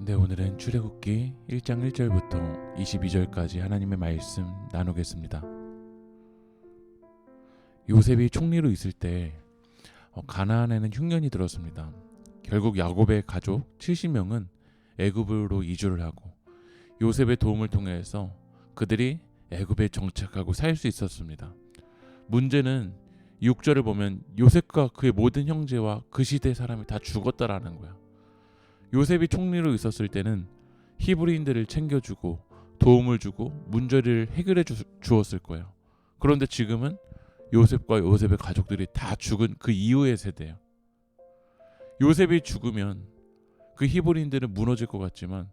네, 오늘은 출애굽기 1장 1절부터 22절까지 하나님의 말씀 나누겠습니다. 요셉이 총리로 있을 때 가나안에는 흉년이 들었습니다. 결국 야곱의 가족 70명은 애굽으로 이주를 하고 요셉의 도움을 통해서 그들이 애굽에 정착하고 살 수 있었습니다. 문제는 6절을 보면 요셉과 그의 모든 형제와 그 시대 사람이 다 죽었다라는 거야. 요셉이 총리로 있었을 때는 히브리인들을 챙겨주고 도움을 주고 문제를 해결해 주었을 거예요. 그런데 지금은 요셉과 요셉의 가족들이 다 죽은 그 이후의 세대예요. 요셉이 죽으면 그 히브리인들은 무너질 것 같지만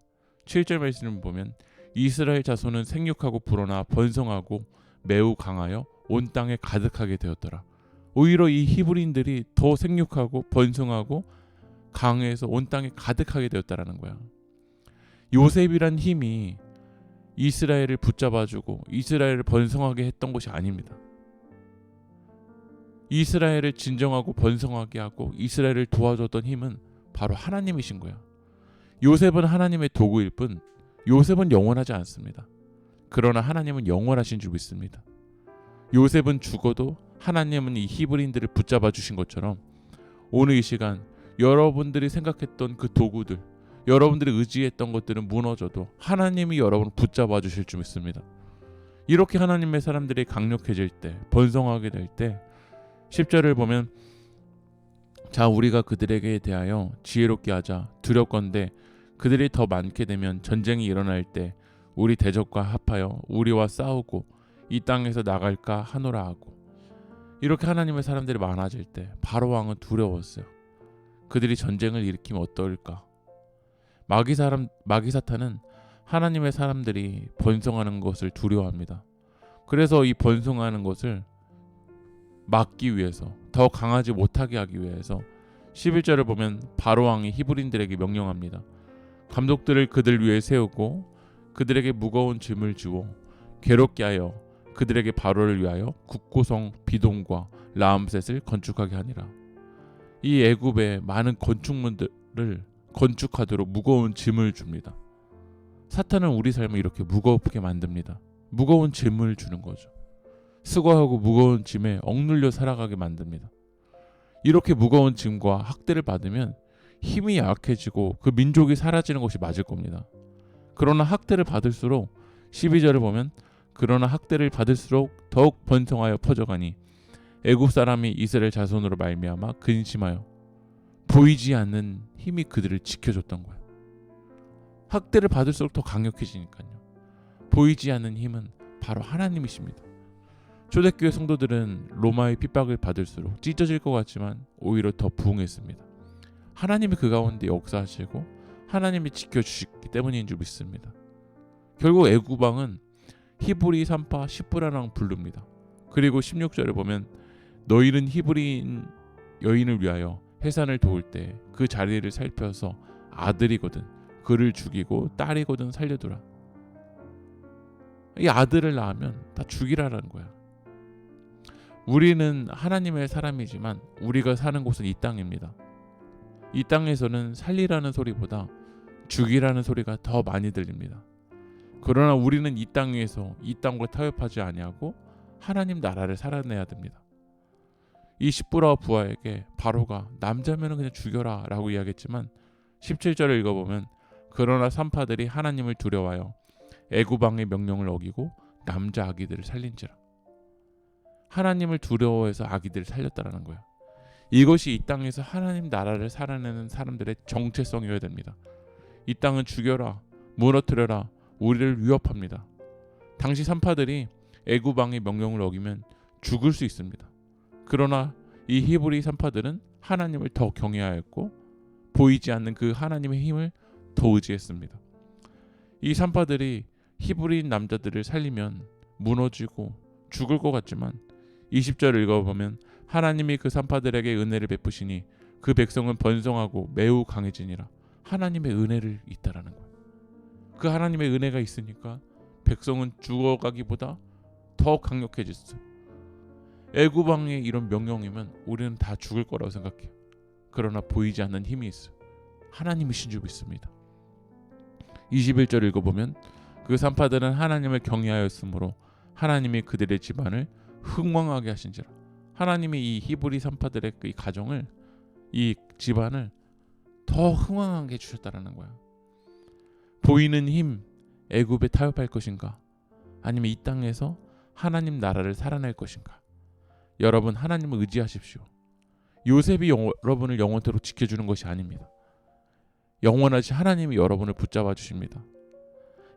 7절 말씀을 보면 이스라엘 자손은 생육하고 불어나 번성하고 매우 강하여 온 땅에 가득하게 되었더라. 오히려 이 히브리인들이 더 생육하고 번성하고 강해서 온 땅에 가득하게 되었다라는 거야. 요셉이란 힘이 이스라엘을 붙잡아주고 이스라엘을 번성하게 했던 것이 아닙니다. 이스라엘을 진정하고 번성하게 하고 이스라엘을 도와줬던 힘은 바로 하나님이신 거야. 요셉은 하나님의 도구일 뿐 요셉은 영원하지 않습니다. 그러나 하나님은 영원하신 줄 믿습니다. 요셉은 죽어도 하나님은 이 히브리인들을 붙잡아 주신 것처럼 오늘 이 시간 여러분들이 생각했던 그 도구들, 여러분들이 의지했던 것들은 무너져도 하나님이 여러분을 붙잡아 주실 줄 믿습니다. 이렇게 하나님의 사람들이 강력해질 때, 번성하게 될 때 10절을 보면 자 우리가 그들에게 대하여 지혜롭게 하자 두렵건대 그들이 더 많게 되면 전쟁이 일어날 때 우리 대적과 합하여 우리와 싸우고 이 땅에서 나갈까 하노라 하고 이렇게 하나님의 사람들이 많아질 때 바로 왕은 두려웠어요. 그들이 전쟁을 일으키면 어떨까? 마귀 사탄은 하나님의 사람들이 번성하는 것을 두려워합니다. 그래서 이 번성하는 것을 막기 위해서 더 강하지 못하게 하기 위해서 11절을 보면 바로 왕이 히브리인들에게 명령합니다. 감독들을 그들 위에 세우고 그들에게 무거운 짐을 주어 괴롭게 하여 그들에게 바로를 위하여 국고성 비돔과 라암셋을 건축하게 하니라. 이 애굽의 많은 건축물들을 건축하도록 무거운 짐을 줍니다. 사탄은 우리 삶을 이렇게 무겁게 만듭니다. 무거운 짐을 주는 거죠. 수고하고 무거운 짐에 억눌려 살아가게 만듭니다. 이렇게 무거운 짐과 학대를 받으면 힘이 약해지고 그 민족이 사라지는 것이 맞을 겁니다. 그러나 학대를 받을수록 12절을 보면 그러나 학대를 받을수록 더욱 번성하여 퍼져가니 애굽 사람이 이스라엘 자손으로 말미암아 근심하여 보이지 않는 힘이 그들을 지켜줬던 거예요. 학대를 받을수록 더 강력해지니까요. 보이지 않는 힘은 바로 하나님이십니다. 초대교회 성도들은 로마의 핍박을 받을수록 찢어질 것 같지만 오히려 더 부흥했습니다. 하나님이 그 가운데 역사하시고 하나님이 지켜주시기 때문인 줄 믿습니다. 결국 애굽 왕은 히브리 산파 시브라랑 부릅니다. 그리고 16절에 보면 너희는 히브리인 여인을 위하여 해산을 도울 때 그 자리를 살펴서 아들이거든 그를 죽이고 딸이거든 살려두라. 이 아들을 낳으면 다 죽이라는 거야. 우리는 하나님의 사람이지만 우리가 사는 곳은 이 땅입니다. 이 땅에서는 살리라는 소리보다 죽이라는 소리가 더 많이 들립니다. 그러나 우리는 이 땅 위에서 이 땅과 타협하지 아니하고 하나님 나라를 살아내야 됩니다. 이 시브라와 부하에게 바로가 남자면은 그냥 죽여라 라고 이야기했지만 17절을 읽어보면 그러나 산파들이 하나님을 두려워하여 애굽 왕의 명령을 어기고 남자 아기들을 살린지라. 하나님을 두려워해서 아기들을 살렸다라는 거야. 이것이 이 땅에서 하나님 나라를 살아내는 사람들의 정체성이어야 됩니다. 이 땅은 죽여라, 무너뜨려라, 우리를 위협합니다. 당시 산파들이 애굽 왕의 명령을 어기면 죽을 수 있습니다. 그러나 이 히브리 산파들은 하나님을 더 경외하였고 보이지 않는 그 하나님의 힘을 더 의지했습니다. 이 산파들이 히브리인 남자들을 살리면 무너지고 죽을 것 같지만 20절을 읽어보면 하나님이 그 산파들에게 은혜를 베푸시니 그 백성은 번성하고 매우 강해지니라. 하나님의 은혜를 있다라는 거예요. 그 하나님의 은혜가 있으니까 백성은 죽어가기보다 더 강력해졌어요. 애굽 왕의 이런 명령이면 우리는 다 죽을 거라고 생각해요. 그러나 보이지 않는 힘이 있어요. 하나님이신 줄 믿습니다. 21절 읽어보면 그 산파들은 하나님을 경외하였으므로 하나님이 그들의 집안을 흥왕하게 하신지라. 하나님이 이 히브리 산파들의 이 가정을, 이 집안을 더 흥왕하게 해주셨다라는 거야. 보이는 힘, 애굽에 타협할 것인가? 아니면 이 땅에서 하나님 나라를 살아낼 것인가? 여러분, 하나님을 의지하십시오. 요셉이 여러분을 영원토록 지켜주는 것이 아닙니다. 영원하신 하나님이 여러분을 붙잡아 주십니다.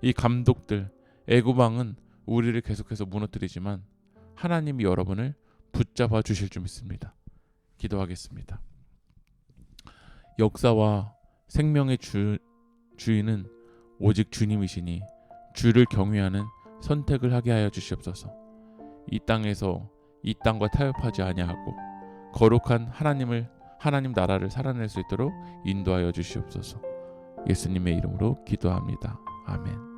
이 감독들, 애굽 왕은 우리를 계속해서 무너뜨리지만 하나님이 여러분을 붙잡아 주실 줄 믿습니다. 기도하겠습니다. 역사와 생명의 주인은 오직 주님이시니 주를 경외하는 선택을 하게 하여 주시옵소서. 이 땅에서 이 땅과 타협하지 아니하고 거룩한 하나님 나라를 살아낼 수 있도록 인도하여 주시옵소서. 예수님의 이름으로 기도합니다. 아멘.